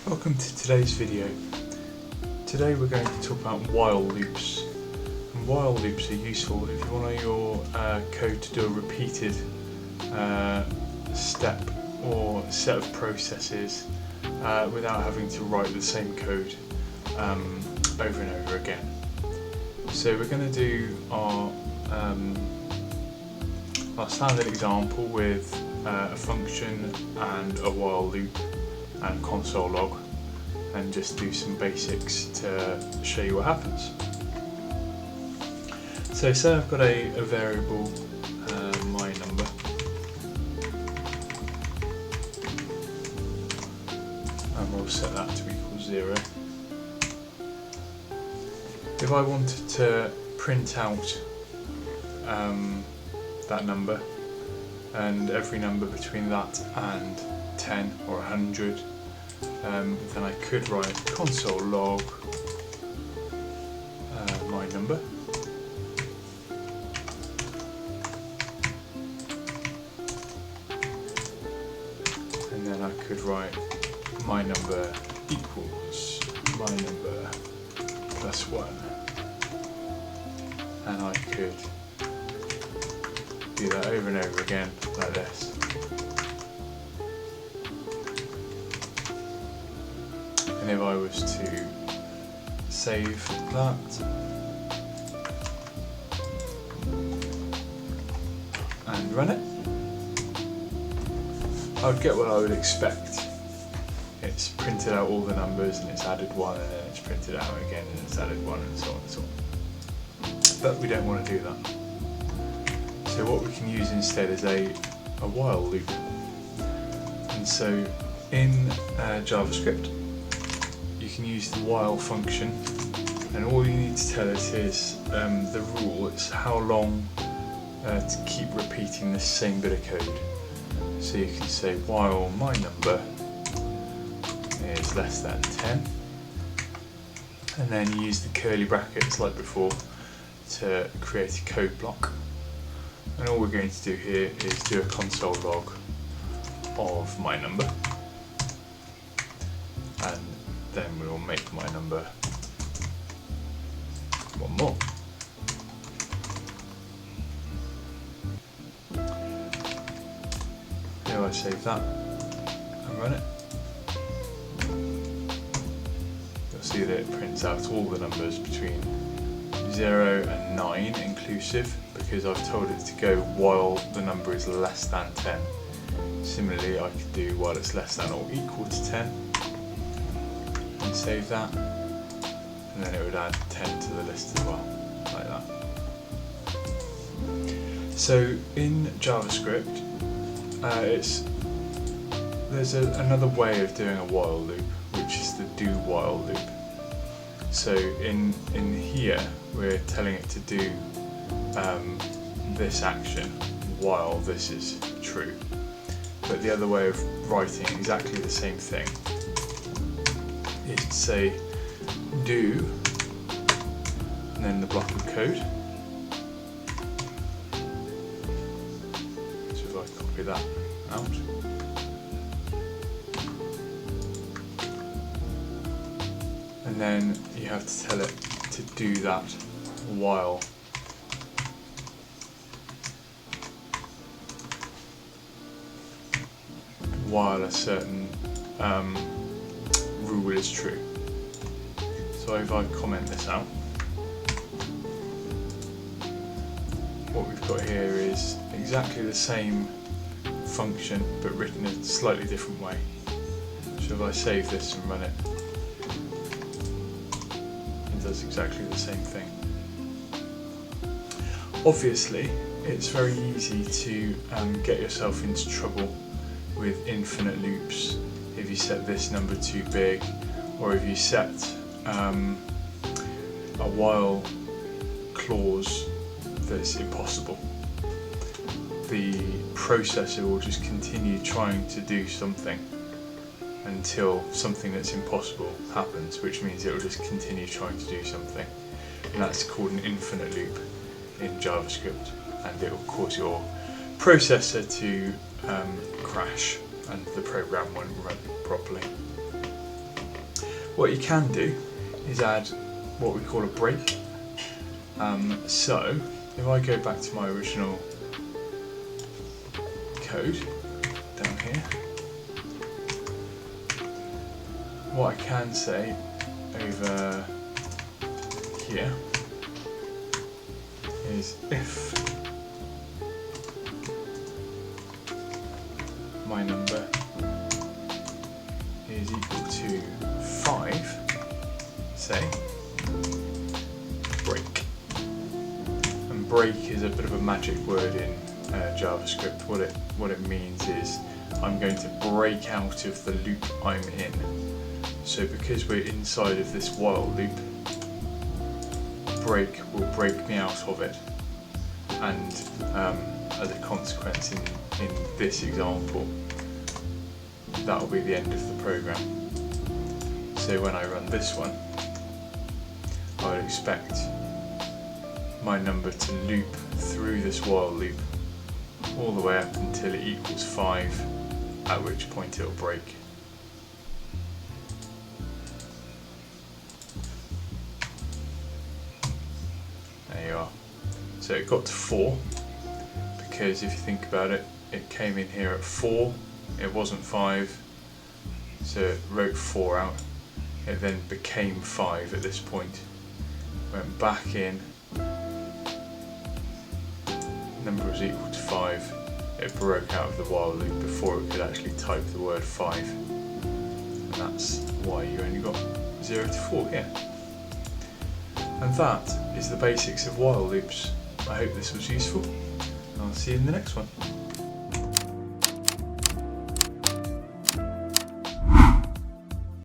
Welcome to today's video. Today we're going to talk about while loops. And while loops are useful if you want your code to do a repeated step or set of processes without having to write the same code over and over again. So we're going to do our standard example with a function and a while loop and console log, and just do some basics to show you what happens. So say I've got a variable my number, and we'll set that to equal 0. If I wanted to print out that number, and every number between that and 10 or 100, then I could write console log my number, and then I could write my number equals my number plus 1, and I could do that over and over again like this. And if I was to save that and run it, I would get what I would expect. It's printed out all the numbers and it's added 1, and then it's printed out again and it's added 1, and so on and so on. But we don't want to do that. So what we can use instead is a while loop. And so in JavaScript, you can use the while function, and all you need to tell it is the rule. It's how long to keep repeating the same bit of code. So you can say while my number is less than 10, and then you use the curly brackets like before to create a code block. And all we're going to do here is do a console log of my number, and then we will make my number one more. Here I save that and run it. You'll see that it prints out all the numbers between 0 and 9 inclusive, because I've told it to go while the number is less than 10. Similarly, I could do while it's less than or equal to 10, and save that, and then it would add 10 to the list as well, like that. So in JavaScript, there's another way of doing a while loop, which is the do while loop. So in here, we're telling it to do this action while this is true. But the other way of writing exactly the same thing is to say do, and then the block of code. So if I copy that out, and then you have to tell it to do that while a certain rule is true. So if I comment this out, what we've got here is exactly the same function but written in a slightly different way. So if I save this and run it, it does exactly the same thing. Obviously, it's very easy to get yourself into trouble with infinite loops if you set this number too big, or if you set a while clause that's impossible. The processor will just continue trying to do something until something that's impossible happens, which means it will just continue trying to do something, and that's called an infinite loop in JavaScript, and it will cause your processor to crash and the program won't run properly. What you can do is add what we call a break. So if I go back to my original code down here, what I can say over here is if my number is equal to 5, say, break. And break is a bit of a magic word in JavaScript. What it means is I'm going to break out of the loop I'm in. So because we're inside of this while loop, break will break me out of it, and as a consequence in this example, that will be the end of the program. So when I run this one, I would expect my number to loop through this while loop all the way up until it equals 5, at which point it will break. There you are. So it got to 4, because if you think about it, it came in here at 4, it wasn't 5, so it wrote 4 out. It then became 5 at this point, went back in, number was equal to 5, it broke out of the while loop before it could actually type the word 5, and that's why you only got 0 to 4 here. And that is the basics of while loops. I hope this was useful, and I'll see you in the next one.